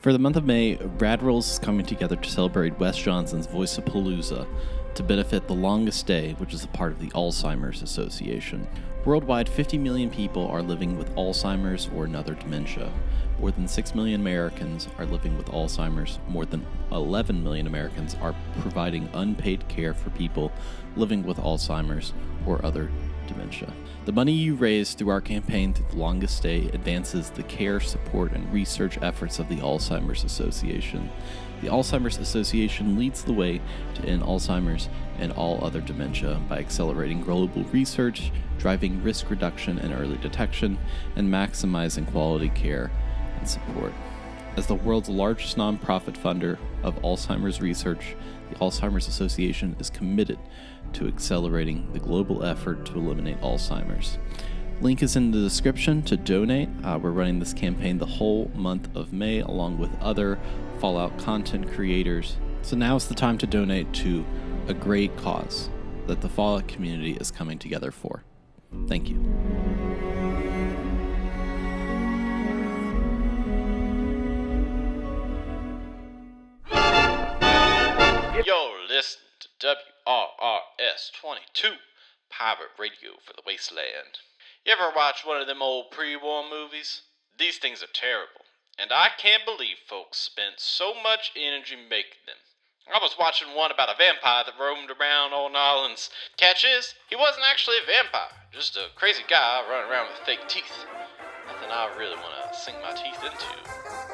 For the month of May, Rad Rolls is coming together to celebrate Wes Johnson's Voice-a-Palooza to benefit The Longest Day, which is a part of the Alzheimer's Association. Worldwide, 50 million people are living with Alzheimer's or another dementia. More than 6 million Americans are living with Alzheimer's. More than 11 million Americans are providing unpaid care for people living with Alzheimer's or other dementia. The money you raise through our campaign through The Longest Day advances the care, support, and research efforts of the Alzheimer's Association. The Alzheimer's Association leads the way to end Alzheimer's and all other dementia by accelerating global research, driving risk reduction and early detection, and maximizing quality care and support. As the world's largest nonprofit funder of Alzheimer's research, the Alzheimer's Association is committed to accelerating the global effort to eliminate Alzheimer's. Link is in the description to donate. We're running this campaign the whole month of May along with other Fallout content creators. So now is the time to donate to a great cause that the Fallout community is coming together for. Thank you. You're listening to WRRS 22, Pirate Radio for the Wasteland. You ever watch one of them old pre-war movies? These things are terrible, and I can't believe folks spent so much energy making them. I was watching one about a vampire that roamed around Old Orleans. Catch is, he wasn't actually a vampire, just a crazy guy running around with fake teeth. Nothing I really want to sink my teeth into.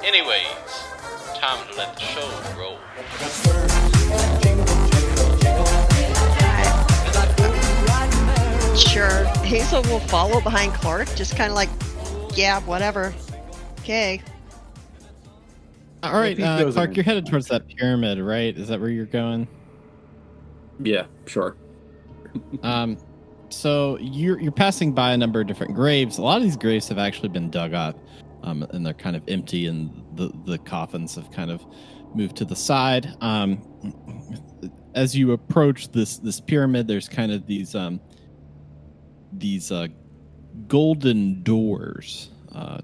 Anyways, time to let the show roll. Sure. Hazel will follow behind Clark, just kind of like, yeah, whatever. Okay. All right, Clark, you're headed towards that pyramid, right? Is that where you're going? Yeah, sure. So you're passing by a number of different graves. A lot of these graves have actually been dug up, and they're kind of empty, and the coffins have kind of moved to the side. As you approach this pyramid, there's kind of these golden doors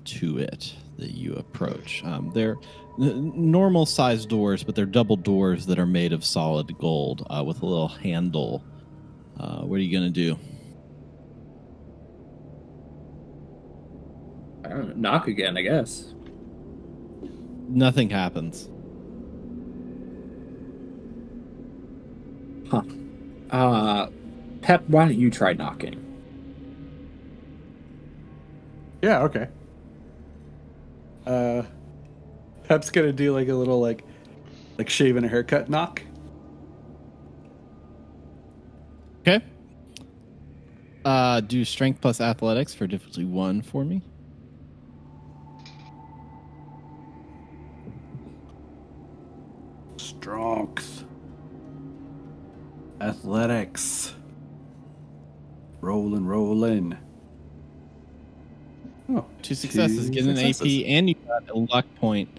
to it that you approach. They're normal sized doors, but they're double doors that are made of solid gold with a little handle. What are you going to do? I don't know, knock again, I guess. Nothing happens. Huh. Pep, why don't you try knocking? Yeah, okay. Pep's gonna do like a little like shave and a haircut knock. Okay. Do strength plus athletics for difficulty 1 for me. Strength. Athletics. Rolling. Oh, 2 successes. Get an AP, and you got a luck point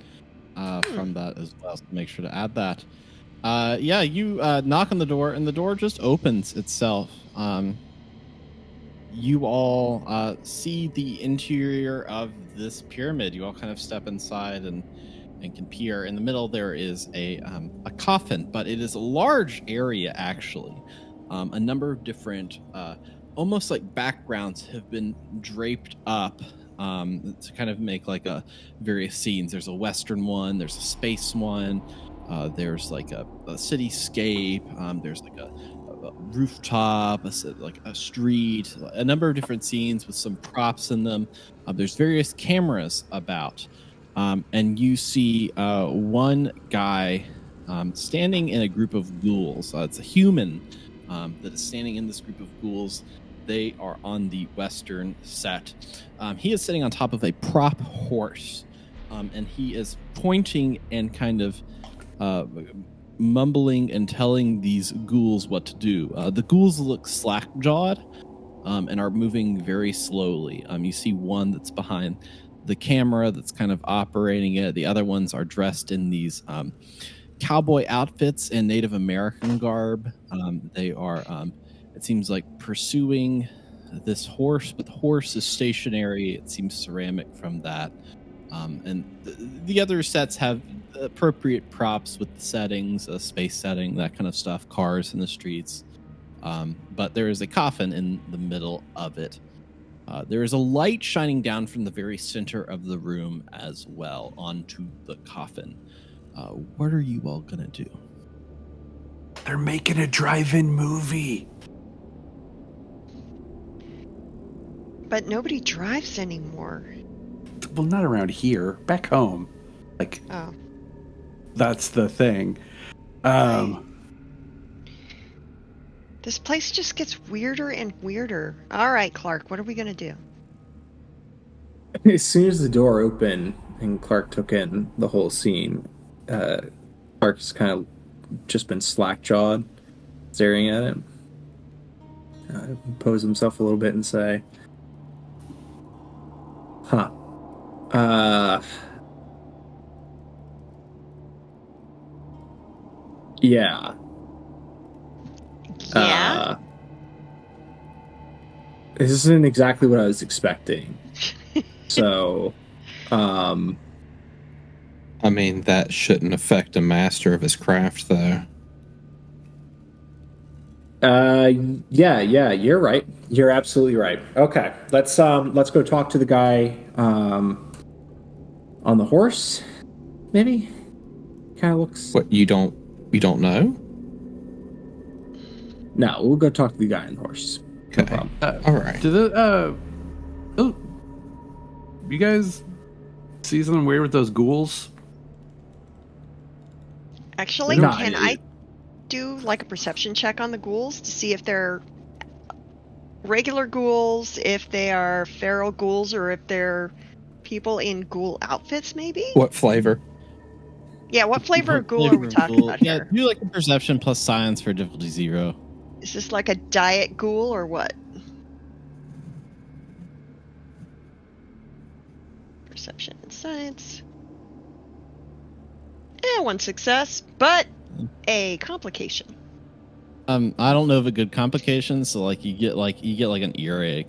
from that as well. So make sure to add that. You knock on the door, and the door just opens itself. You all see the interior of this pyramid. You all kind of step inside and can peer. In the middle, there is a coffin, but it is a large area, actually. A number of different, almost like backgrounds have been draped up to kind of make like various scenes. There's a Western one, there's a space one, there's like a cityscape, there's like a rooftop, like a street, a number of different scenes with some props in them. There's various cameras about, and you see one guy standing in a group of ghouls. It's a human that is standing in this group of ghouls. They are on the Western set. He is sitting on top of a prop horse, and he is pointing and kind of mumbling and telling these ghouls what to do. The ghouls look slack-jawed and are moving very slowly. You see one that's behind the camera that's kind of operating it. The other ones are dressed in these cowboy outfits and Native American garb. They are, it seems like, pursuing this horse, but the horse is stationary. It seems ceramic from that. And the other sets have appropriate props with the settings, a space setting, that kind of stuff, cars in the streets. But there is a coffin in the middle of it. There is a light shining down from the very center of the room as well onto the coffin. What are you all gonna do? They're making a drive-in movie. But nobody drives anymore. Well, not around here. Back home. Like, Oh. that's the thing. This place just gets weirder and weirder. All right, Clark, what are we going to do? As soon as the door opened and Clark took in the whole scene, Clark's kind of just been slack-jawed, staring at it. Pose himself a little bit and say, "Huh. Yeah. Yeah? This isn't exactly what I was expecting. So, I mean, that shouldn't affect a master of his craft, though. yeah, you're right. You're absolutely right. Okay, let's go talk to the guy, on the horse, maybe? Kind of looks... What, you don't know? No, we'll go talk to the guy on the horse. Okay. No problem. All right. You guys see something weird with those ghouls? Actually, No, can I do like a perception check on the ghouls to see if they're regular ghouls, if they are feral ghouls, or if they're people in ghoul outfits, maybe? What flavor? Yeah, what flavor of ghoul are we talking about Yeah, here? do like a perception plus science for difficulty 0. Is this like a diet ghoul or what? Perception and science. One success, but a complication. I don't know of a good complication, so like you get like an earache.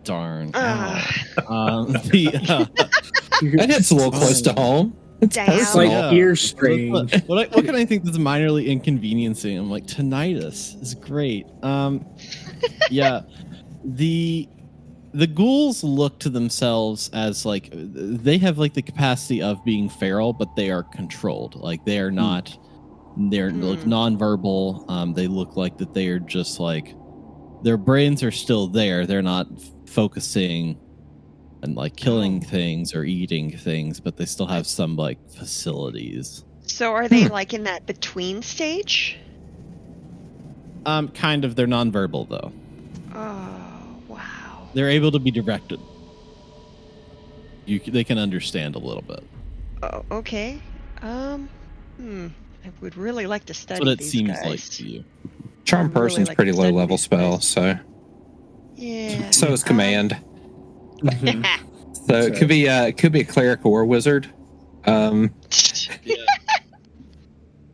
Darn. Ow. That hits a little close to home. It's Damn. It's like Yeah. ear strain. What can I think that's minorly inconveniencing? I'm like, tinnitus is great. Yeah, the ghouls look to themselves as like they have like the capacity of being feral, but they are controlled. Like they are not. They're like nonverbal. They look like that they are just like their brains are still there. They're not focusing and like killing things or eating things, but they still have some like facilities. So are they like in that between stage? Kind of. They're nonverbal though. Oh, wow. They're able to be directed. They can understand a little bit. Oh, okay. I would really like to study That's what it these seems guys. like to you. Charm I'd really Person's like pretty to low study level these spell, guys. so Yeah. so is Command. Mhm. So it could be a cleric or a wizard.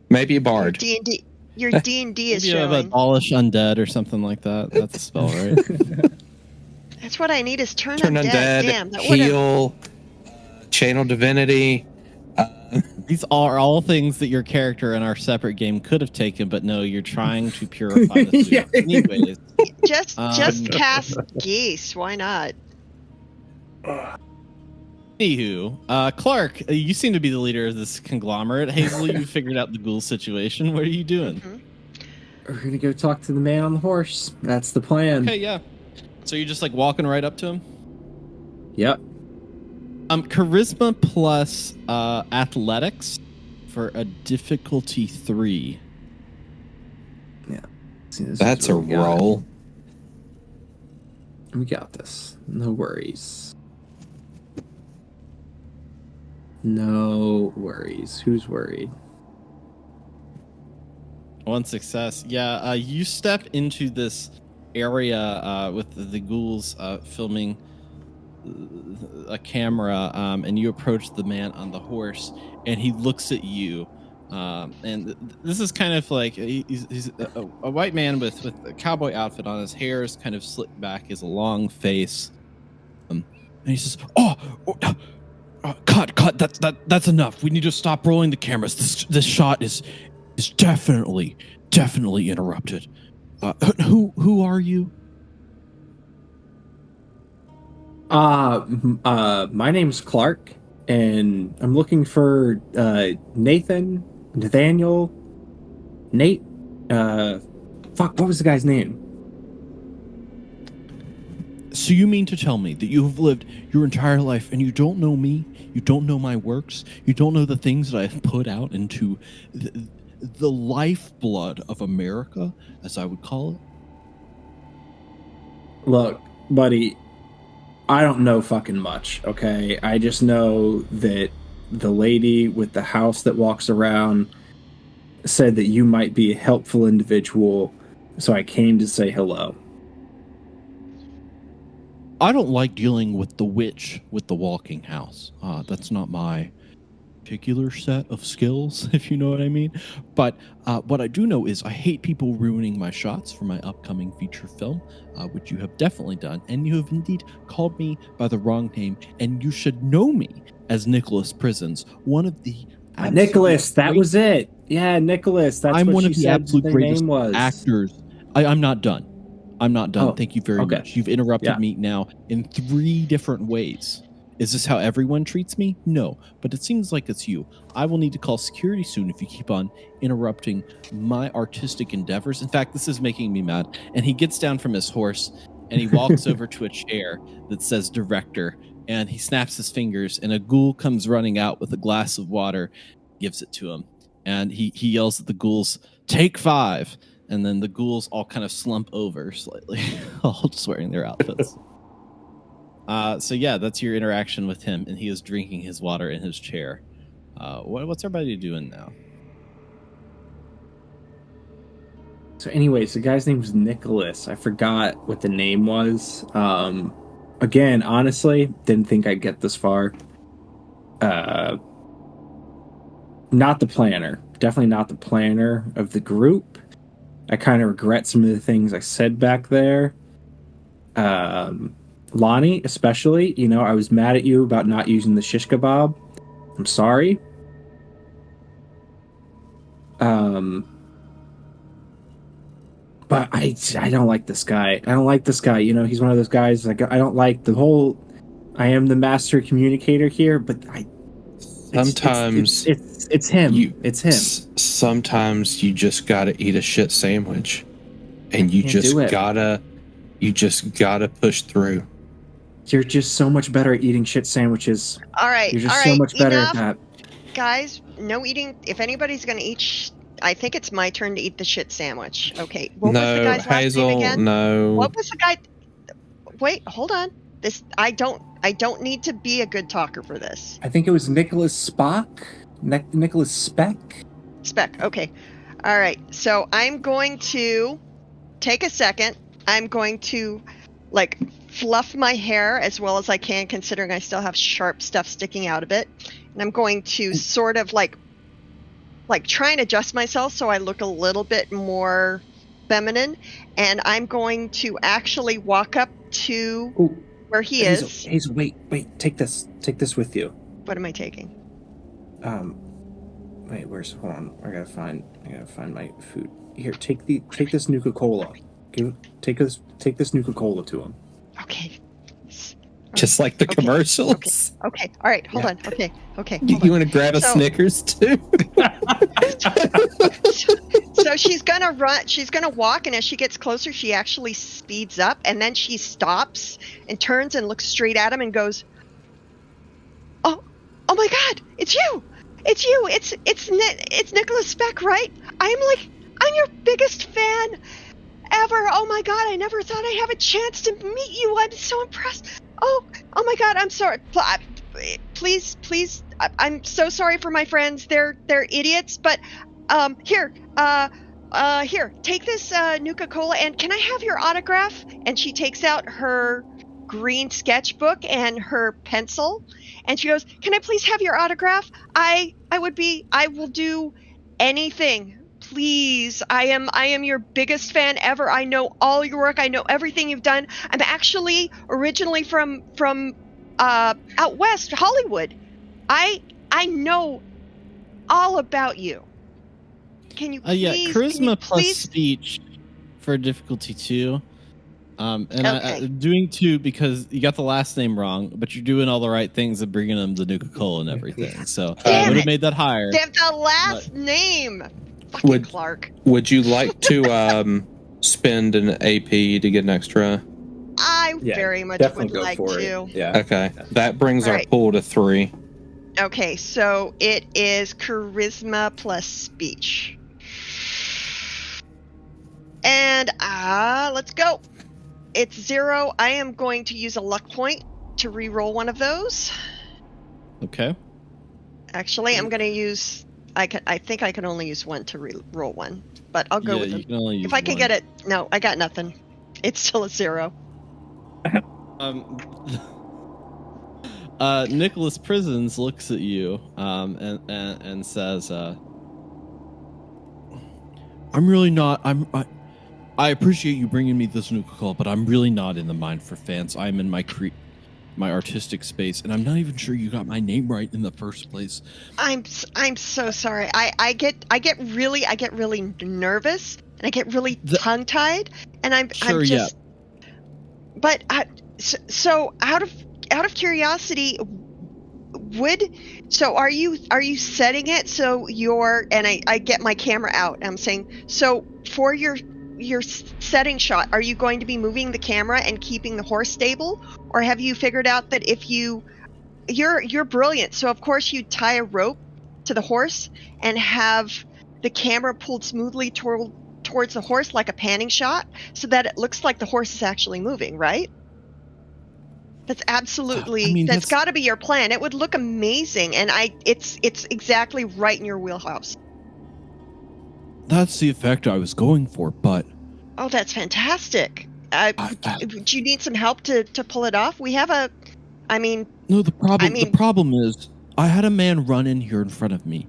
Maybe a bard. D&D. Your D&D is Maybe you have showing. abolish undead or something like that. That's a spell, right? That's what I need is turn Turn undead. undead, Damn, that would have. heal, channel divinity. These are all things that your character in our separate game could have taken, but no, you're trying to purify the Yeah. food. Anyways, Just cast geese. Why not? anywho, Clark, you seem to be the leader of this conglomerate. Hazel, you figured out the ghoul situation. What are you doing? We're gonna go talk to the man on the horse. That's the plan. Okay, yeah. So you're just like walking right up to him? Yep. Charisma plus athletics for a difficulty 3. Yeah. See, this That's is a what we got. roll. We got this. No worries. No worries. Who's worried? 1 success. Yeah, you step into this area with the ghouls filming a camera, and you approach the man on the horse, and he looks at you. And this is kind of like he's a white man with a cowboy outfit on. His hair is kind of slicked back, his long face, and he says, Cut. That's enough. We need to stop rolling the cameras. This shot is definitely interrupted. Who are you? My name's Clark, and I'm looking for Nathaniel, Nate. What was the guy's name? So you mean to tell me that you have lived your entire life and you don't know me? You don't know my works? You don't know the things that I have put out into the lifeblood of America, as I would call it? Look, buddy, I don't know fucking much, okay? I just know that the lady with the house that walks around said that you might be a helpful individual, so I came to say hello. I don't like dealing with the witch with the walking house. That's not my particular set of skills, if you know what I mean. But what I do know is I hate people ruining my shots for my upcoming feature film, which you have definitely done. And you have indeed called me by the wrong name. And you should know me as Nicholas Prisons, one of the... Nicholas, that was it. Yeah, Nicholas. That's I'm what one she of the said absolute the greatest name was. actors. I'm not done. I'm not done. Oh, Thank you very okay. much. You've interrupted me now in 3 different ways. Is this how everyone treats me? No, but it seems like it's you. I will need to call security soon if you keep on interrupting my artistic endeavors. In fact, this is making me mad. And he gets down from his horse and he walks over to a chair that says director, and he snaps his fingers and a ghoul comes running out with a glass of water, gives it to him. And he yells at the ghouls, "Take 5." And then the ghouls all kind of slump over slightly, all just wearing their outfits. So yeah, that's your interaction with him, and he is drinking his water in his chair. What's everybody doing now? So anyways, the guy's name was Nicholas. I forgot what the name was. Again, honestly, didn't think I'd get this far. Not the planner. Definitely not the planner of the group. I kind of regret some of the things I said back there. Lonnie, especially, I was mad at you about not using the shish kebab. I'm sorry. But I don't like this guy. I don't like this guy. He's one of those guys, like, I don't like the whole, I am the master communicator here, but sometimes it's him. It's him. Sometimes you just gotta eat a shit sandwich, and you just gotta push through. You're just so much better at eating shit sandwiches. All right. You're just so much better at that. Guys, no eating. If anybody's going to eat, I think it's my turn to eat the shit sandwich. Okay. What was the guy's Hazel, last name again? No. What was the guy? Wait, hold on. I don't need to be a good talker for this. I think it was Nicholas Spock. Nicholas Speck. Speck. Okay. All right. So I'm going to take a second. I'm going to fluff my hair as well as I can, considering I still have sharp stuff sticking out of it. And I'm going to sort of like try and adjust myself so I look a little bit more feminine. And I'm going to actually walk up to where he is. Hazel, wait, take this with you. What am I taking? Wait, hold on. I gotta find my food. Here, take this Nuka-Cola. Take this Nuka-Cola to him. Okay. Just like the commercials. Okay. All right. Hold on. Okay. You want to grab a Snickers too? So she's gonna run. She's gonna walk, and as she gets closer, she actually speeds up, and then she stops and turns and looks straight at him and goes, "Oh my God! It's you! It's Nicholas Speck, right? I'm your biggest fan ever. Oh my God! I never thought I'd have a chance to meet you. I'm so impressed. Oh my God! I'm sorry. Please. I'm so sorry for my friends. They're idiots. But here, take this Nuka-Cola, and can I have your autograph?" And she takes out her green sketchbook and her pencil, and she goes, "Can I please have your autograph? I will do anything. Please, I am your biggest fan ever. I know all your work. I know everything you've done. I'm actually originally from out west, Hollywood. I know all about you. Can you please? Yeah, charisma plus please? speech for difficulty 2. And Okay. doing 2 because you got the last name wrong, but you're doing all the right things and bringing them the Nuka-Cola and everything. So I would have made that higher. They have the last name. Fucking Clark. Would you like to spend an AP to get an extra? I very much would like to. Yeah. Okay. That brings our pool to 3. Okay, so it is charisma plus speech. And let's go. It's 0. I am going to use a luck point to re-roll one of those. Okay. Actually, I'm going to use... I think I can only use one to re-roll one, but I'll go with it. If I can get it... No, I got nothing. It's still a 0. Nicholas Prisons looks at you and says, I'm really not... I appreciate you bringing me this Nuka-Cola, but I'm really not in the mind for fans. I'm in my artistic space, and I'm not even sure you got my name right in the first place. I'm so sorry. I get really nervous, and I get really tongue-tied, and I'm just. Yeah. But so out of curiosity, are you setting it so I get my camera out. I'm saying, so for your setting shot, are you going to be moving the camera and keeping the horse stable, or have you figured out that if you're brilliant, so of course you tie a rope to the horse and have the camera pulled smoothly towards the horse like a panning shot, so that it looks like the horse is actually moving, right? That's absolutely that's got to be your plan. It would look amazing, and it's exactly right in your wheelhouse. That's the effect I was going for, but... Oh, that's fantastic. Do you need some help to pull it off? We have No, the problem is, I had a man run in here in front of me,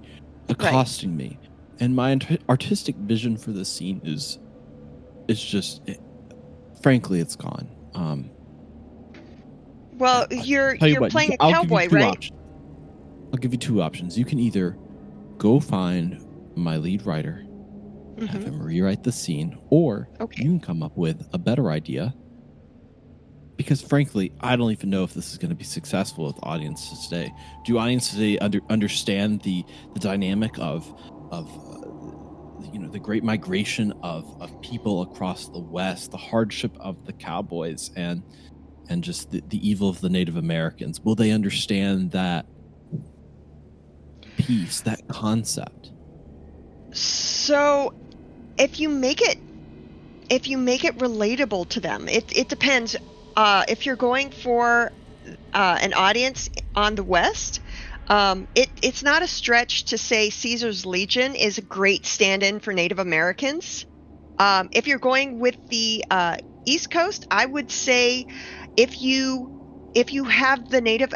accosting me, and my artistic vision for this scene is just... frankly, it's gone. Well, you're playing a cowboy, right? I'll give you 2 options. You can either go find my lead writer, have him rewrite the scene, or you can come up with a better idea. Because frankly, I don't even know if this is going to be successful with audiences today. Do audiences today understand the dynamic of the great migration of people across the West, the hardship of the cowboys, and just the evil of the Native Americans? Will they understand that piece, that concept? So if you make it relatable to them, it depends. If you're going for an audience on the West, it's not a stretch to say Caesar's Legion is a great stand-in for Native Americans. If you're going with the East Coast, I would say if you have the Native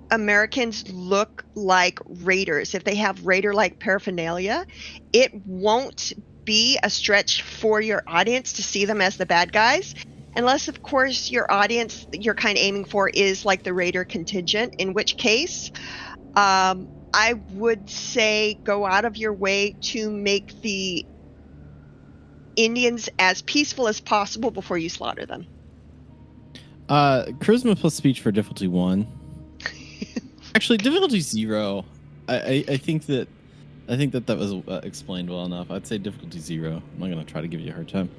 Americans look like raiders, if they have raider-like paraphernalia, it won't be a stretch for your audience to see them as the bad guys, unless of course your audience you're kind of aiming for is like the raider contingent, in which case I would say go out of your way to make the Indians as peaceful as possible before you slaughter them. Charisma plus speech for difficulty 1. Actually, difficulty 0. I think that was explained well enough. I'd say difficulty 0. I'm not going to try to give you a hard time.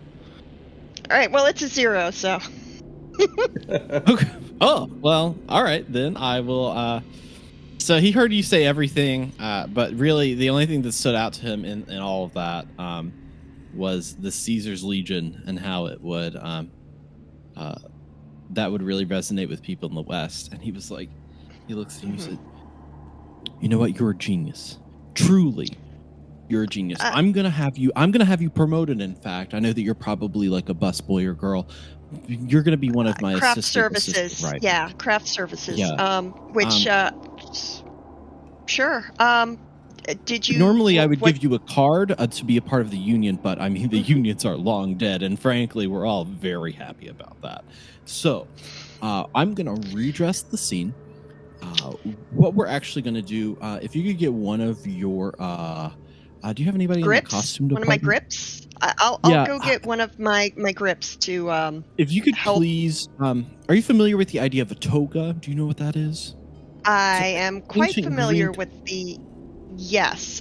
All right. Well, it's a 0, so. Okay. Oh well. All right then. I will. So he heard you say everything, but really the only thing that stood out to him in all of that was the Caesar's Legion and how it would that would really resonate with people in the West. And he was like, he looks at him and said, "You know what? You're a genius. Truly, you're a genius. I'm gonna have you promoted. In fact, I know that you're probably like a busboy or girl. You're gonna be one of my craft services, right? Yeah, craft services. Yeah. Sure. Did you? Normally, I would give you a card to be a part of the union, but I mean, the unions are long dead, and frankly, we're all very happy about that. So, I'm gonna redress the scene. what we're actually going to do, if you could get one of your, do you have anybody Grips? in the costume one of my department? grips? I'll go get one of my grips to if you could help. please, are you familiar with the idea of a toga? Do you know what that is? I am quite ancient familiar Greek- with the. Yes.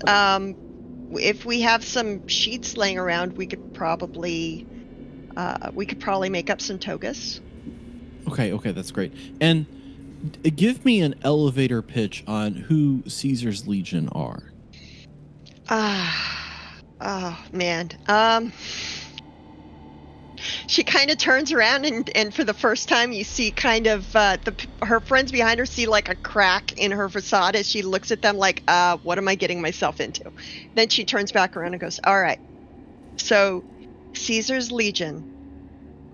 If we have some sheets laying around, we could probably make up some togas. Okay, that's great. And give me an elevator pitch on who Caesar's Legion are. Oh man. She kind of turns around and for the first time you see kind of her friends behind her see like a crack in her facade as she looks at them like, what am I getting myself into? Then she turns back around and goes, all right. So Caesar's Legion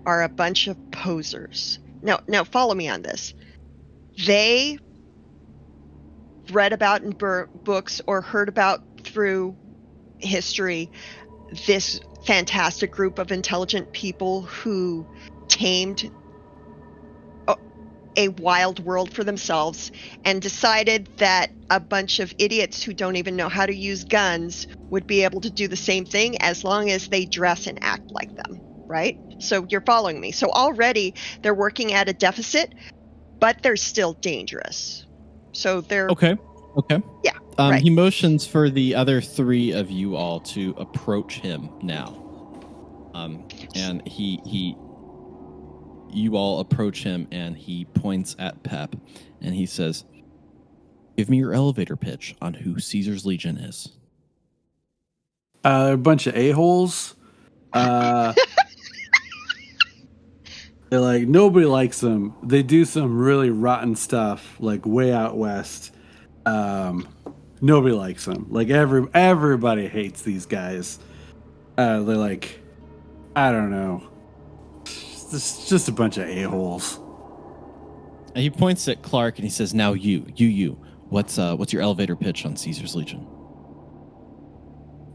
are a bunch of posers. Now follow me on this. They read about in books or heard about through history this fantastic group of intelligent people who tamed a wild world for themselves and decided that a bunch of idiots who don't even know how to use guns would be able to do the same thing as long as they dress and act like them, right? So you're following me. So already they're working at a deficit, but they're still dangerous. So they're... Okay. Yeah. Right. He motions for the other three of you all to approach him now. And you all approach him and he points at Pep and he says, give me your elevator pitch on who Caesar's Legion is. A bunch of a-holes. They're like, nobody likes them. They do some really rotten stuff, like way out west. Nobody likes them. Like everybody hates these guys. They're like, I don't know. It's just a bunch of a-holes. And he points at Clark and he says, now you. What's your elevator pitch on Caesar's Legion?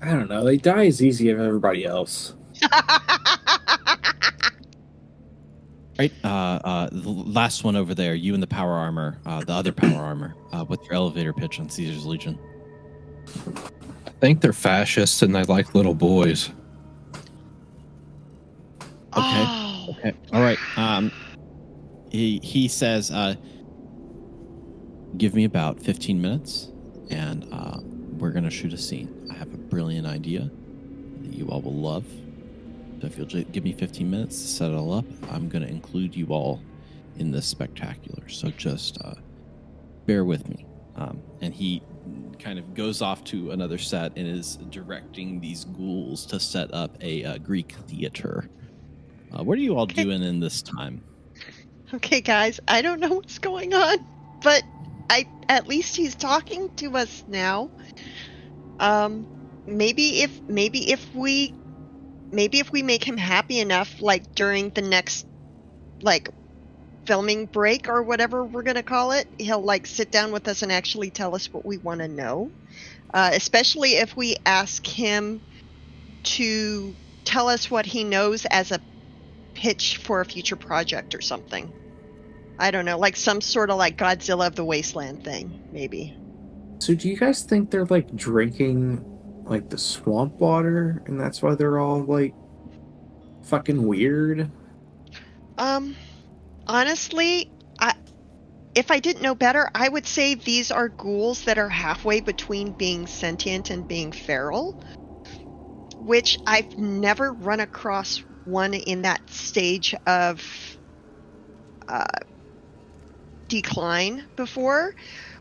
I don't know. They die as easy as everybody else. Right. The last one over there, you in the power armor, the other power armor. What's your elevator pitch on Caesar's Legion? I think they're fascists and they like little boys. Okay. Oh. Okay. All right. He says, give me about 15 minutes and we're going to shoot a scene. I have a brilliant idea that you all will love. So if you'll give me 15 minutes to set it all up, I'm going to include you all in this spectacular. So just bear with me. And he kind of goes off to another set and is directing these ghouls to set up a Greek theater. What are you all doing in this time? Okay, guys, I don't know what's going on, but at least he's talking to us now. Maybe if we make him happy enough, like during the next like filming break or whatever we're gonna call it, he'll like sit down with us and actually tell us what we want to know. Especially if we ask him to tell us what he knows as a pitch for a future project or something. I don't know, like some sort of like Godzilla of the Wasteland thing, maybe. So do you guys think they're like drinking like the swamp water and that's why they're all like fucking weird? Honestly, if I didn't know better, I would say these are ghouls that are halfway between being sentient and being feral, which I've never run across one in that stage of decline before,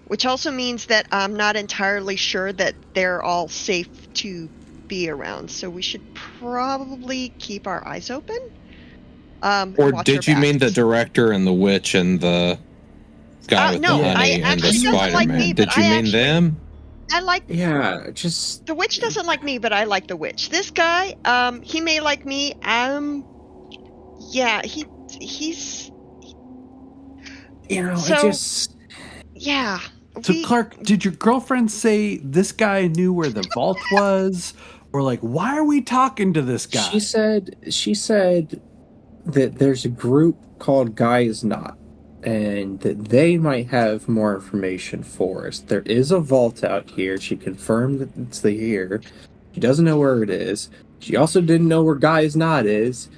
which also means that I'm not entirely sure that they're all safe to be around. So we should probably keep our eyes open. Or did you mean the director and the witch and the guy with no, the honey and the Spider-Man? Like me, did you mean them? I like... Yeah, just... The witch doesn't like me, but I like the witch. This guy, he may like me. Yeah, he's... You know, so, I just... Yeah. So, Clark, did your girlfriend say this guy knew where the vault was? Or, like, why are we talking to this guy? She said that there's a group called Guy Is Not. and that they might have more information for us. There is a vault out here. She confirmed that it's here. She doesn't know where it is. She also didn't know where Guy's Knot is.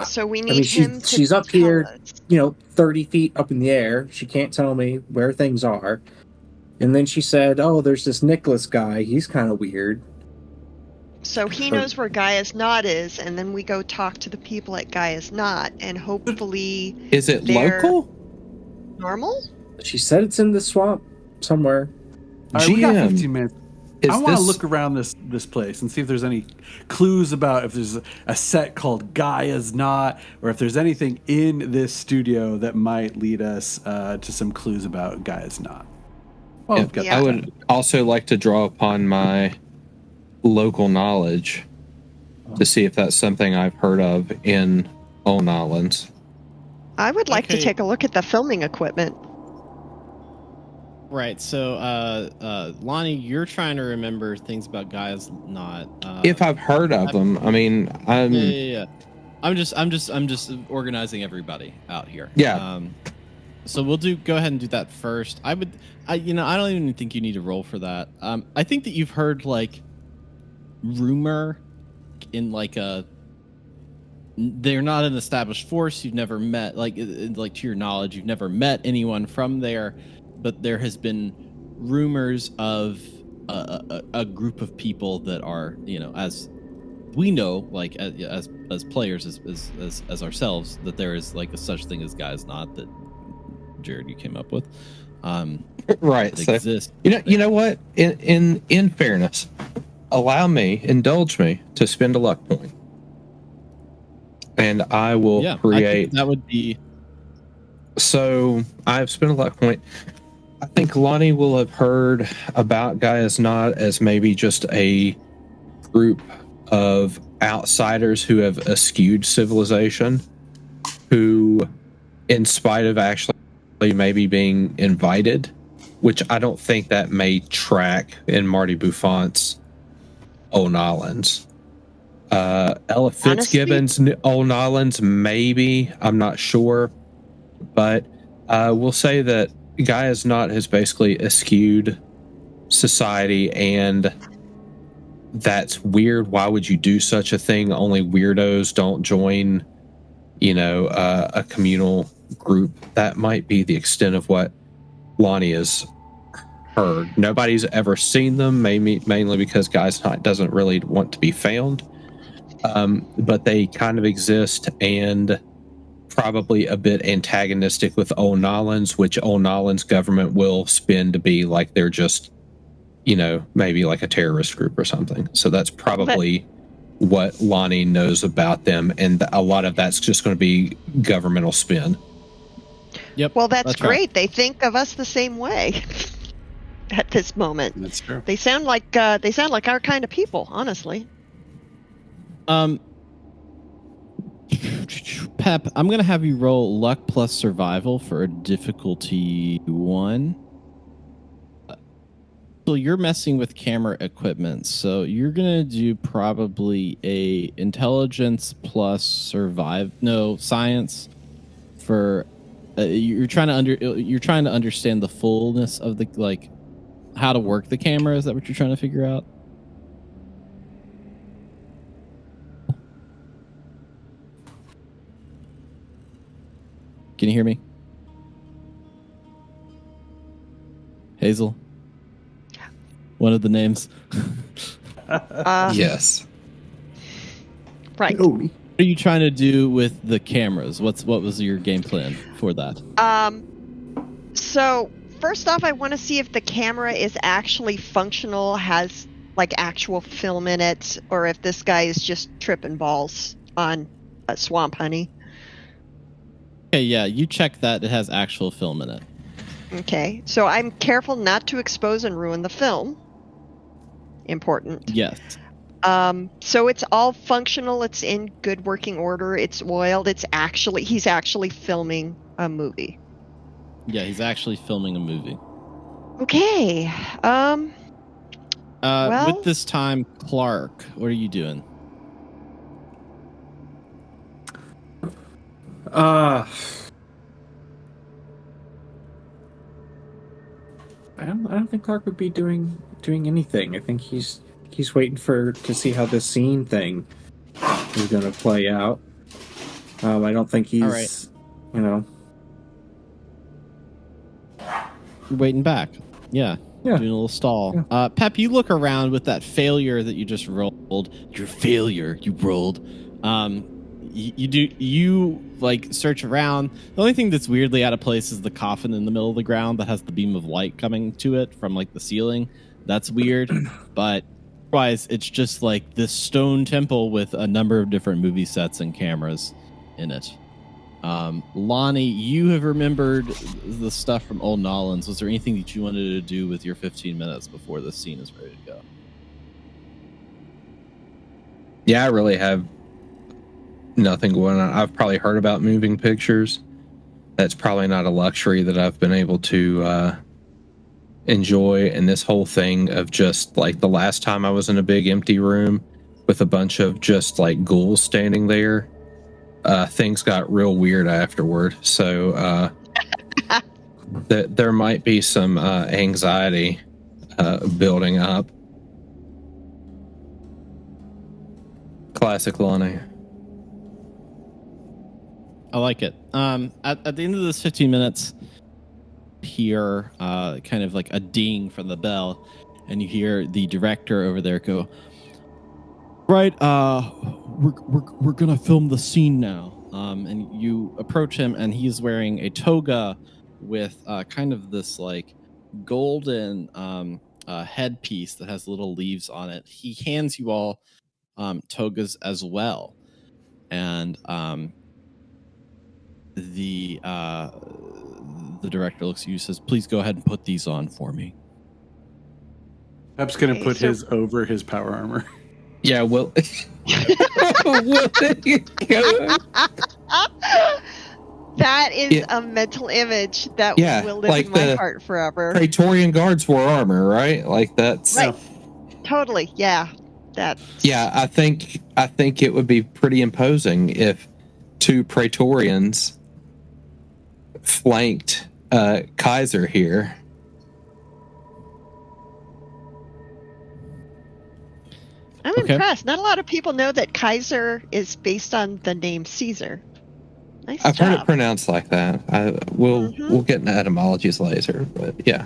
So we I need mean, him to she's up tell here, us. 30 feet up in the air. She can't tell me where things are. And then she said, oh, there's this Nicholas guy. He's kind of weird. So he knows where Gaia's Knot is, and then we go talk to the people at Gaia's Knot, and hopefully Is it they're local? normal? She said it's in the swamp somewhere. All right, we got GM, 15 minutes. is I want to this- look around this place and see if there's any clues about if there's a set called Gaia's Knot, or if there's anything in this studio that might lead us to some clues about Gaia's Knot. Well, we've got Yeah. I would also like to draw upon my local knowledge to see if that's something I've heard of in Old Islands. I would like to Okay. take a look at the filming equipment. Right. So, Lonnie, you're trying to remember things about Gaia's Knot. If I've heard of them, I mean, yeah. I'm just organizing everybody out here. Yeah. So we'll go ahead and do that first. I don't even think you need to roll for that. I think that you've heard like rumor in like they're not an established force. You've never met, like to your knowledge, you've never met anyone from there, but there has been rumors of a group of people that are, as we know, like as players, as ourselves, that there is like a such thing as Gaia's Knot that Jared, you came up with. right. That So exist. you know what? In fairness, indulge me to spend a luck point, and I will I create. think that would be. So I've spent a luck point. I think Lonnie will have heard about Gaia's Knot as maybe just a group of outsiders who have eschewed civilization, who, in spite of actually maybe being invited, which I don't think that may track in Marty Buffont's Old Islands. Ella Fitzgibbon's Old Islands, maybe. I'm not sure. But we'll say that Gaia's Knot has basically eschewed society, and that's weird. Why would you do such a thing? Only weirdos don't join, a communal group. That might be the extent of what Lonnie has heard. Nobody's ever seen them, mainly because Gaia's Knot doesn't really want to be found. But they kind of exist, and probably a bit antagonistic with Old Nolans, which Old Nolans government will spin to be like they're just, maybe like a terrorist group or something. So that's probably what Lonnie knows about them, and a lot of that's just going to be governmental spin. Yep. Well, that's great. Right. They think of us the same way at this moment. That's true. They sound like our kind of people, honestly. Pep, I'm gonna have you roll luck plus survival for a difficulty 1. So you're messing with camera equipment, so you're gonna do probably a intelligence plus science for you're trying to understand the fullness of the, like, how to work the camera. Is that what you're trying to figure out? Can you hear me? Hazel? One of the names. Yes. Right. Oh, What are you trying to do with the cameras? What was your game plan for that? So first off, I want to see if the camera is actually functional, has like actual film in it, or if this guy is just tripping balls on swamp honey. Okay, yeah, you check that. It has actual film in it. Okay, so I'm careful not to expose and ruin the film. Important. Yes. So it's all functional. It's in good working order. It's oiled. He's actually filming a movie. Yeah, he's actually filming a movie. Okay. Well, With this time, Clark, what are you doing? don't think Clark would be doing anything. I think he's waiting to see how this scene thing is going to play out. I don't think he's, All right. you know. You're waiting back. Yeah. Yeah. Doing a little stall. Yeah. Pep, you look around with that failure that you just rolled. Your failure you rolled. You like search around. The only thing that's weirdly out of place is the coffin in the middle of the ground that has the beam of light coming to it from like the ceiling. That's weird. But otherwise, it's just like this stone temple with a number of different movie sets and cameras in it. Lonnie, you have remembered the stuff from Old Nolans. Was there anything that you wanted to do with your 15 minutes before this scene is ready to go? Yeah, I really have nothing going on. I've probably heard about moving pictures. That's probably not a luxury that I've been able to enjoy. And this whole thing of just like the last time I was in a big empty room with a bunch of just like ghouls standing there, things got real weird afterward. So there might be some anxiety building up. Classic Lonnie. I like it. At the end of this 15 minutes, hear kind of like a ding from the bell, and you hear the director over there go, "Right, we're gonna film the scene now." And you approach him, and he's wearing a toga with kind of this like golden headpiece that has little leaves on it. He hands you all togas as well, and the director looks at you and says, "Please go ahead and put these on for me." Pep's gonna Okay, put so- his over his power armor. Yeah, well, well, there you go. That is Yeah. a mental image that Yeah, will live like in my the heart forever. Praetorian guards wore armor, right? Like that's Right. Totally, yeah. That. yeah. I think it would be pretty imposing if two Praetorians flanked Kaiser here. I'm Okay. impressed. Not a lot of people know that Kaiser is based on the name Caesar. Nice I've job. heard it pronounced like that. We'll get into etymologies later, but yeah.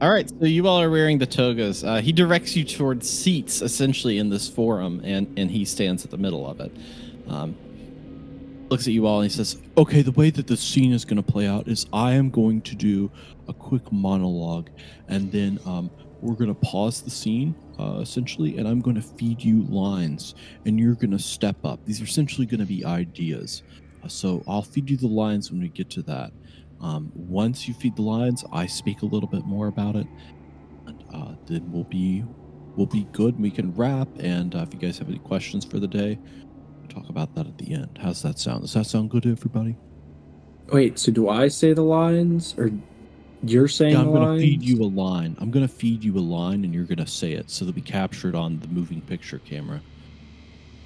All right, so you all are wearing the togas. He directs you towards seats, essentially, in this forum, and he stands at the middle of it. Looks at you all, and he says, "Okay, the way that the scene is going to play out is I am going to do a quick monologue, and then we're going to pause the scene, essentially, and I'm going to feed you lines, and you're going to step up. These are essentially going to be ideas. So I'll feed you the lines when we get to that. Once you feed the lines, I speak a little bit more about it, and then we'll be good. And we can wrap. And if you guys have any questions for the day, we'll talk about that at the end. How's that sound? Does that sound good to everybody? Wait, so do I say the lines, or you're saying Yeah, the I'm going lines? to feed you a line. I'm going to feed you a line, and you're going to say it so that we capture it on the moving picture camera.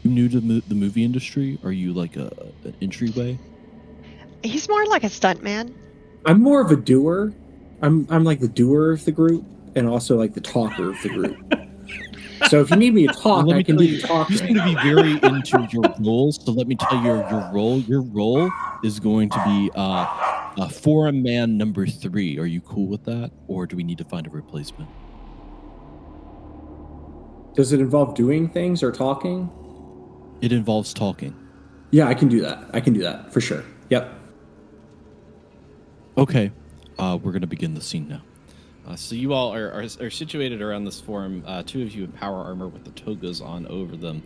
You new to the movie industry? Are you like an entryway? He's more like a stuntman. I'm more of a doer. I'm like the doer of the group, and also like the talker of the group. So if you need me to talk, Let I me can tell do you, the talking. you're going to be very into your roles. So let me tell you your role. Your role is going to be forum man number 3. Are you cool with that, or do we need to find a replacement? Does it involve doing things or talking? It involves talking. Yeah, I can do that. I can do that for sure. Yep. Okay, we're going to begin the scene now. So you all are situated around this forum. 2 of you in power armor with the togas on over them.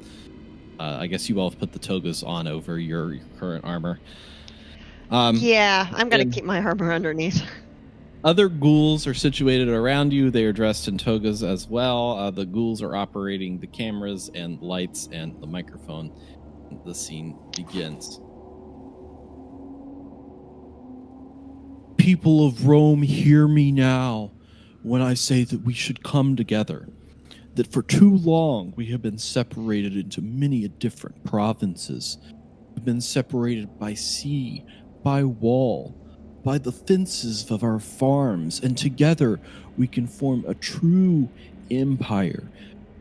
I guess you all have put the togas on over your current armor. Yeah, I'm going and- to keep my armor underneath. Other ghouls are situated around you. They are dressed in togas as well. The ghouls are operating the cameras and lights and the microphone. The scene begins. People of Rome, hear me now when I say that we should come together. That for too long we have been separated into many different provinces. We've been separated by sea, by wall, by the fences of our farms, and together we can form a true empire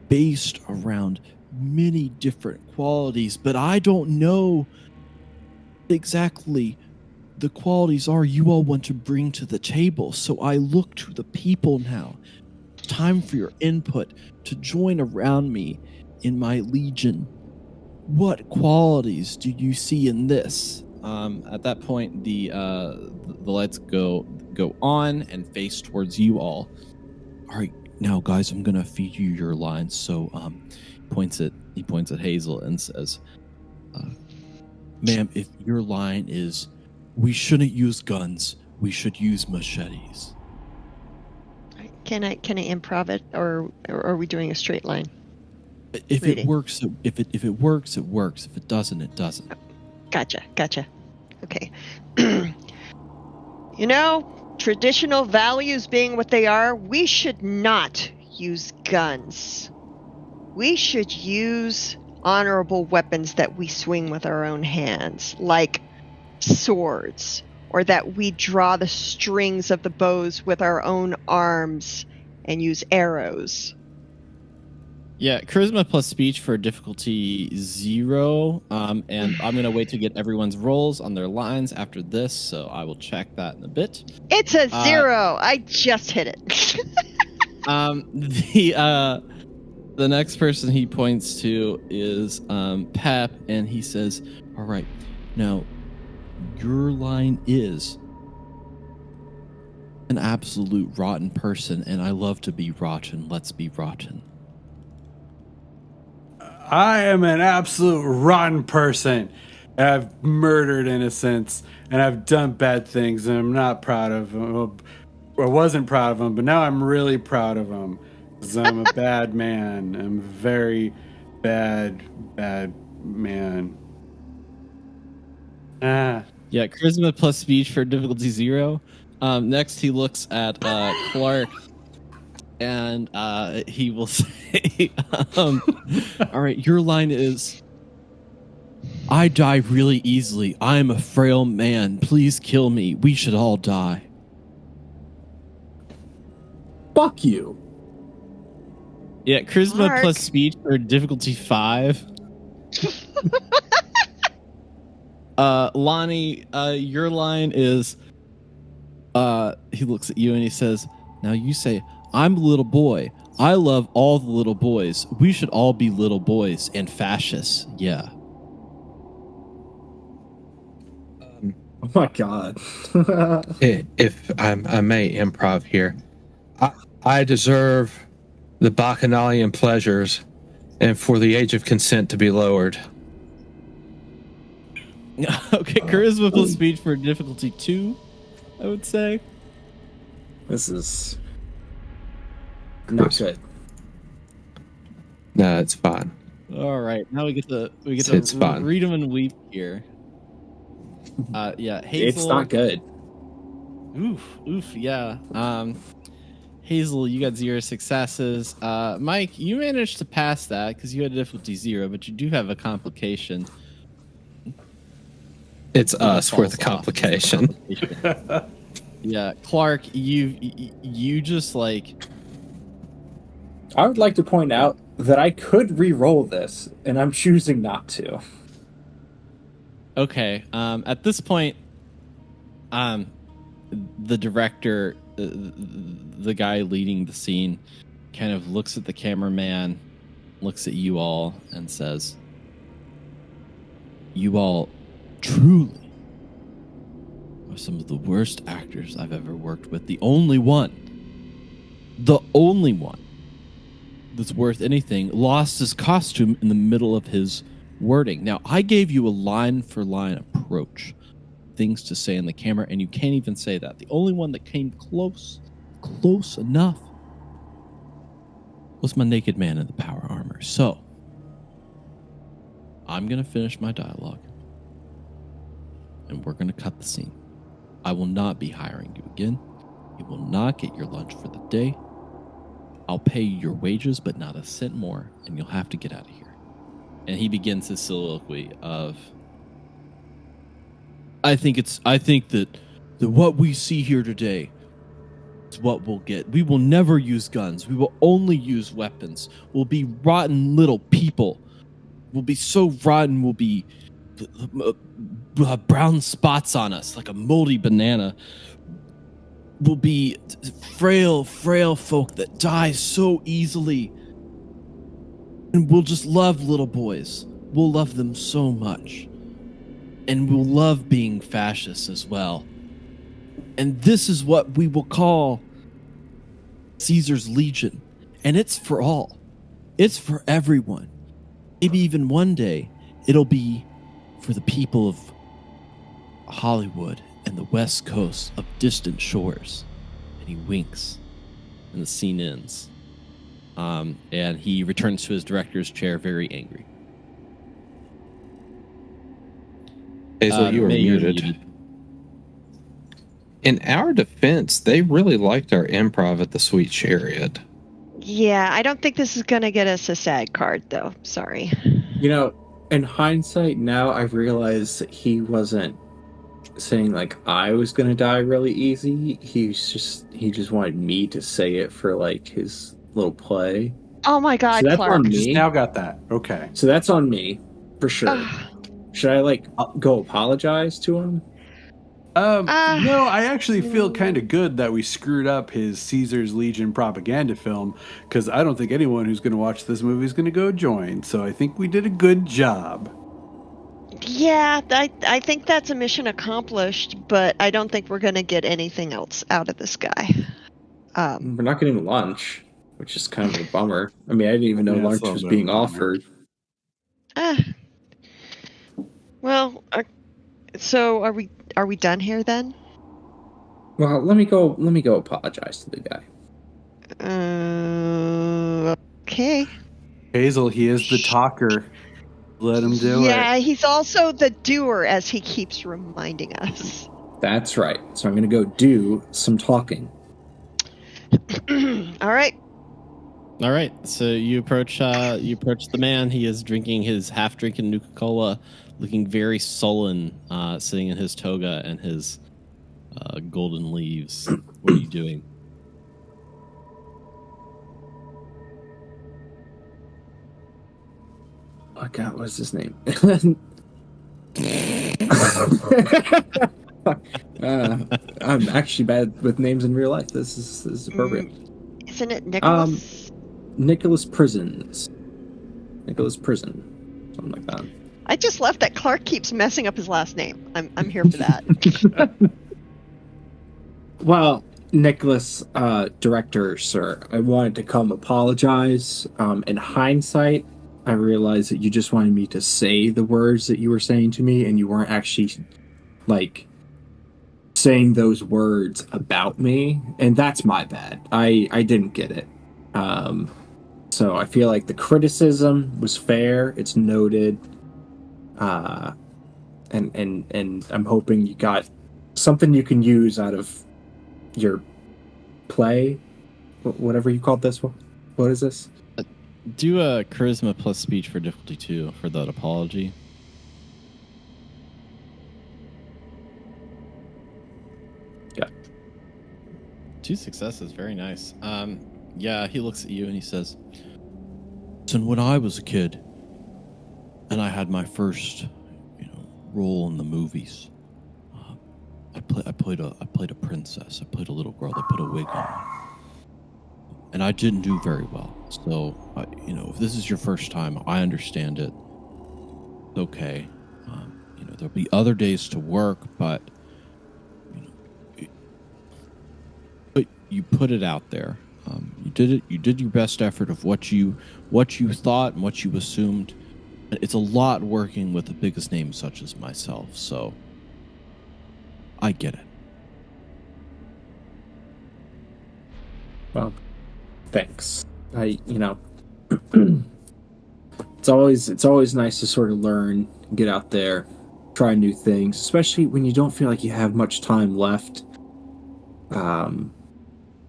based around many different qualities, but I don't know exactly the qualities are you all want to bring to the table. So I look to the people now. Time for your input to join around me in my legion. What qualities do you see in this? At that point, the lights go on and face towards you all. All right, now guys, I'm gonna feed you your lines. So he points at Hazel and says, "Ma'am, if your line is, we shouldn't use guns, we should use machetes." Can I improv it, or are we doing a straight line? If Reading. it works, if it works, it works. If it doesn't, it doesn't. Gotcha. Okay. Traditional values being what they are, we should not use guns. We should use honorable weapons that we swing with our own hands, like swords, or that we draw the strings of the bows with our own arms and use arrows. Yeah, charisma plus speech for difficulty 0. And I'm going to wait to get everyone's rolls on their lines after this, so I will check that in a bit. It's a 0. I just hit it. The next person he points to is Pep, and he says, "All right, now your line is an absolute rotten person, and I love to be rotten. Let's be rotten." I am an absolute rotten person. I've murdered innocents and I've done bad things and I'm not proud of them. I wasn't proud of them, but now I'm really proud of them because I'm a bad man. I'm a very bad man. Yeah, charisma plus speech for difficulty 0. Next, he looks at Clark, and he will say, "All right, your line is, I die really easily. I am a frail man. Please kill me. We should all die." Fuck you. Yeah, charisma Clark. plus speech for difficulty 5. Lonnie, your line is, he looks at you and he says, "Now you say, I'm a little boy. I love all the little boys. We should all be little boys and fascists." Yeah. Oh my god. If I may improv here, I deserve the bacchanalian pleasures and for the age of consent to be lowered. Okay, charisma plus speech for difficulty 2, I would say. This is not good. No, it's fine. All right, now we get to It's fine. read them and weep here. Yeah, Hazel. It's not good. Oof, yeah. Hazel, you got 0 successes. Mike, you managed to pass that because you had difficulty 0, but you do have a complication. It's us. We're the complication. Yeah, Clark, you just like. I would like to point out that I could re-roll this, and I'm choosing not to. Okay. At this point, the director, the guy leading the scene, kind of looks at the cameraman, looks at you all, and says, "You all truly are some of the worst actors I've ever worked with. The only one that's worth anything lost his costume in the middle of his wording. Now, I gave you a line for line approach, things to say in the camera, and you can't even say that. The only one that came close enough was my naked man in the power armor. So, I'm going to finish my dialogue, and we're going to cut the scene. I will not be hiring you again. You will not get your lunch for the day. I'll pay you your wages, but not a cent more, and you'll have to get out of here." And he begins his soliloquy of, I think that that what we see here today is what we'll get. We will never use guns. We will only use weapons. We'll be rotten little people. We'll be so rotten, we'll be brown spots on us like a moldy banana. We'll be frail folk that die so easily. And we'll just love little boys. We'll love them so much. And we'll love being fascists as well. And this is what we will call Caesar's Legion. And it's for all. It's for everyone. Maybe even one day, it'll be for the people of Hollywood and the west coast of distant shores. And he winks. And the scene ends. And he returns to his director's chair very angry. Hazel, you were May, you're muted. In our defense, they really liked our improv at the Sweet Chariot. Yeah, I don't think this is going to get us a SAG card, though. Sorry. You know, in hindsight, now I realize that he wasn't saying like I was gonna die really easy. He just wanted me to say it for like his little play. Oh my God, So that's Clark. on me. Just now got that. Okay. So that's on me for sure. Should I like go apologize to him? No, I actually feel kind of good that we screwed up his Caesar's Legion propaganda film, because I don't think anyone who's going to watch this movie is going to go join. So I think we did a good job. Yeah, I think that's a mission accomplished, but I don't think we're going to get anything else out of this guy. We're not getting lunch, which is kind of a bummer. I mean, I didn't even know Yeah, lunch it's a was little being bit of a bummer. offered. Well, so are we done here then? Well, let me go apologize to the guy. Okay. Hazel, he is the talker. Let him do it. Yeah, he's also the doer, as he keeps reminding us. That's right. So I'm going to go do some talking. All right. All right, so you approach the man. He is drinking his half-drinking Nuka-Cola, looking very sullen, sitting in his toga and his golden leaves. What are you doing? Oh God, what's his name? I'm actually bad with names in real life. This is appropriate. Isn't it Nicholas? Nicholas Prison, something like that. I just left that Clark keeps messing up his last name. I'm here for that. Well, Nicholas, director, sir, I wanted to come apologize. In hindsight, I realized that you just wanted me to say the words that you were saying to me, and you weren't actually, like, saying those words about me, and that's my bad. I didn't get it. So I feel like the criticism was fair. It's noted. And I'm hoping you got something you can use out of your play, whatever you called this one. What is this? Do a charisma plus speech for difficulty 2 for that apology. Yeah. 2 successes, very nice. Yeah, he looks at you and he says, "Listen, when I was a kid, and I had my first, role in the movies, I played a princess. I played a little girl. They put a wig on." And I didn't do very well. So, if this is your first time, I understand it. It's okay. There'll be other days to work, but you put it out there. You did it. You did your best effort of what you thought and what you assumed. It's a lot working with the biggest names such as myself. So, I get it. Well, thanks. It's always nice to sort of learn, get out there, try new things, especially when you don't feel like you have much time left.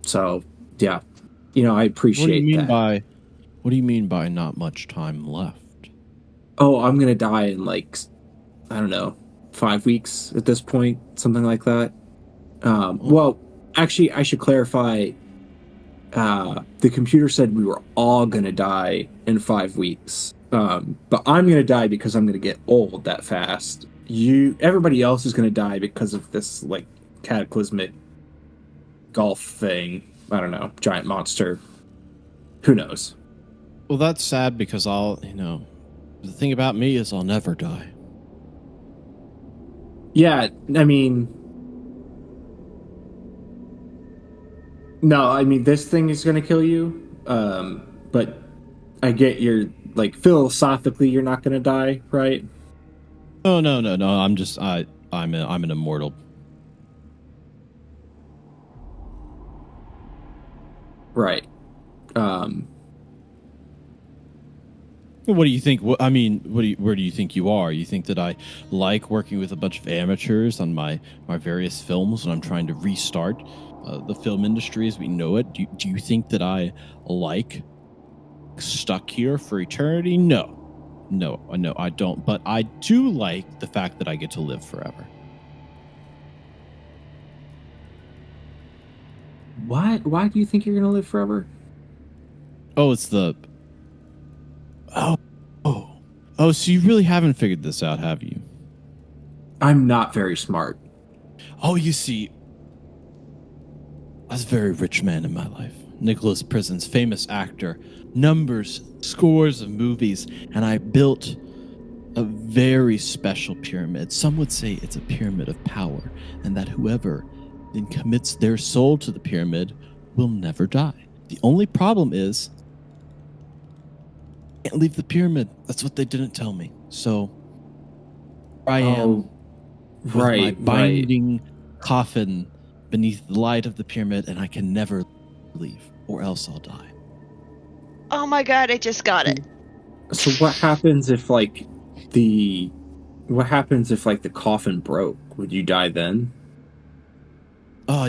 So yeah, I appreciate that. What do you mean by not much time left? Oh, I'm gonna die in I don't know, 5 weeks at this point, something like that. Well, actually, I should clarify. The computer said we were all gonna die in 5 weeks. But I'm gonna die because I'm gonna get old that fast. Everybody else is gonna die because of this like cataclysmic golf thing. I don't know, giant monster. Who knows? Well, that's sad because the thing about me is I'll never die. Yeah, I mean, no, I mean this thing is gonna kill you. But I get you're like philosophically you're not gonna die, right? Oh no. I'm an immortal. Right. What do you think? Where do you think you are? You think that I like working with a bunch of amateurs on my various films when I'm trying to restart the film industry as we know it? Do you think that I like stuck here for eternity? No, I don't. But I do like the fact that I get to live forever. Why do you think you're gonna live forever? Oh, it's the. Oh, so you really haven't figured this out, have you? I'm not very smart. Oh, you see, I was a very rich man in my life. Nicholas Prison's famous actor, numbers, scores of movies, and I built a very special pyramid. Some would say it's a pyramid of power, and that whoever then commits their soul to the pyramid will never die. The only problem is I can't leave the pyramid. That's what they didn't tell me. So I am with my binding coffin beneath the light of the pyramid, and I can never leave, or else I'll die. Oh my god, I just got it. So what happens if the coffin broke? Would you die then?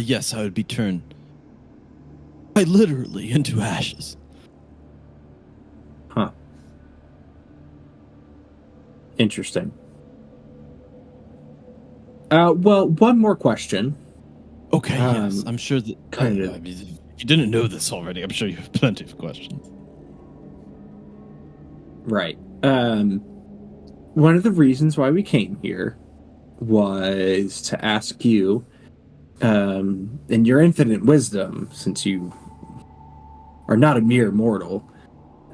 Yes, I would be turned quite literally into ashes. Huh. Interesting. Well, one more question. Okay, yes, I'm sure that. I kind of. mean, if you didn't know this already, I'm sure you have plenty of questions. Right. One of the reasons why we came here was to ask you, in your infinite wisdom, since you are not a mere mortal,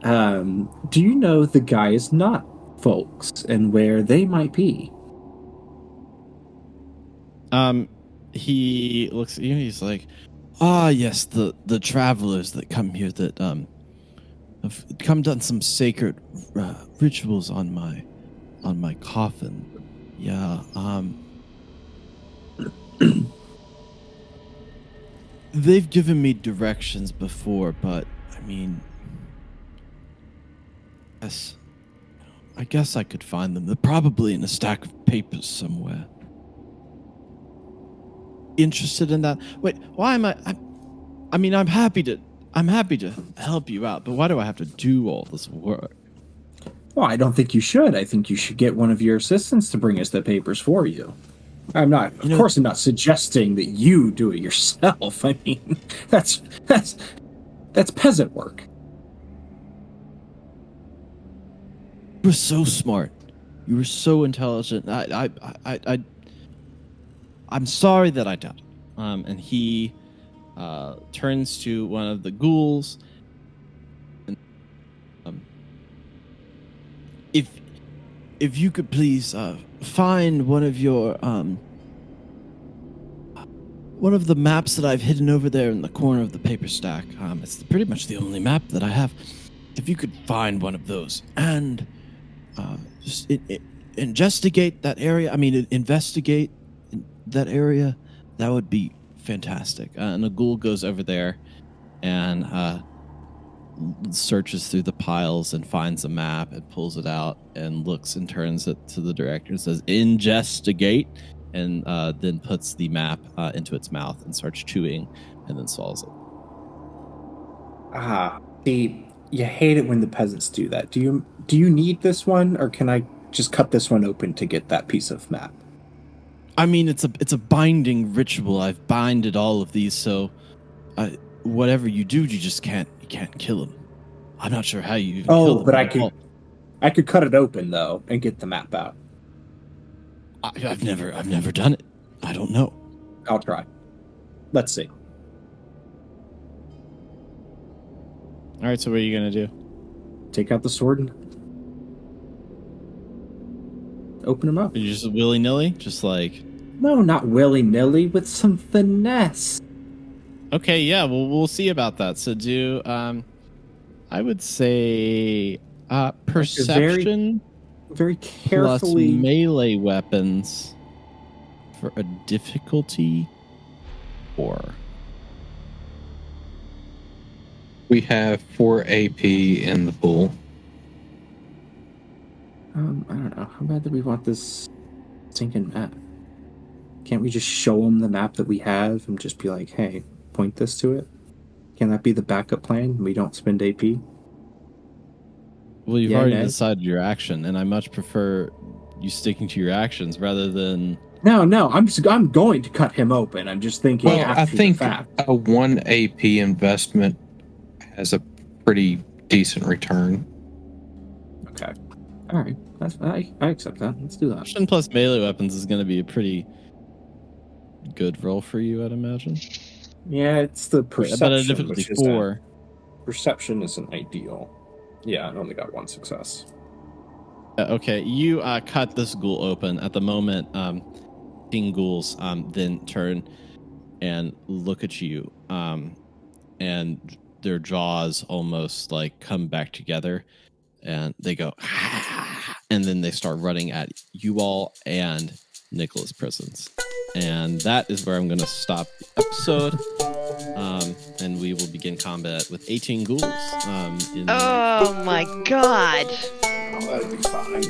do you know the Gaia's Knot folks and where they might be? He looks at you. He's like, yes, the travelers that come here that have come done some sacred rituals on my coffin. Yeah. They've given me directions before, but I mean, yes, I guess I could find them. They're probably in a stack of papers somewhere. Interested in that? Wait, why am I mean, I'm happy to help you out, but why do I have to do all this work? Well, I don't think you should. I think you should get one of your assistants to bring us the papers for you. I'm not, of course, I'm not suggesting that you do it yourself. I mean, that's peasant work. You were so smart. You were so intelligent. I'm sorry that I doubted. And he turns to one of the ghouls. And, if you could please find one of your one of the maps that I've hidden over there in the corner of the paper stack. It's pretty much the only map that I have. If you could find one of those and just investigate that area. I mean, investigate that area. That would be fantastic. And the ghoul goes over there and searches through the piles and finds a map and pulls it out and looks and turns it to the director and says, "Investigate," and then puts the map into its mouth and starts chewing and then swallows it. See, you hate it when the peasants do that. Do you need this one, or can I just cut this one open to get that piece of map? I mean, it's a binding ritual. I've binded all of these, so whatever you do, you can't kill him. I'm not sure how you even kill him. But I could cut it open though and get the map out. I've never done it. I don't know. I'll try. Let's see. All right, so what are you gonna do? Take out the sword and open them up. Are you just willy-nilly? Just like... No, not willy-nilly, with some finesse. Okay, yeah, well, we'll see about that. So do, I would say, perception very carefully plus melee weapons for a difficulty 4. We have 4 AP in the pool. I don't know. How bad do we want this sinking map? Can't we just show them the map that we have and just be like, hey, point this to it? Can that be the backup plan? We don't spend AP? Well, you've Yeah, already Ned? decided your action, and I much prefer you sticking to your actions rather than... No, I'm going to cut him open. I'm just thinking Well, after I think the fact. a 1 AP investment has a pretty decent return. Okay. All right. I accept that. Let's do that. Perception plus melee weapons is going to be a pretty good roll for you, I'd imagine. Yeah, it's the perception. But a difficulty 4. Perception isn't ideal. Yeah, I only got 1 success. Okay, you cut this ghoul open. At the moment, king ghouls then turn and look at you, and their jaws almost like come back together, and they go, and then they start running at you all and Nicholas Prisons. And that is where I'm going to stop the episode, and we will begin combat with 18 ghouls. Oh my god. Oh, that'll be fine.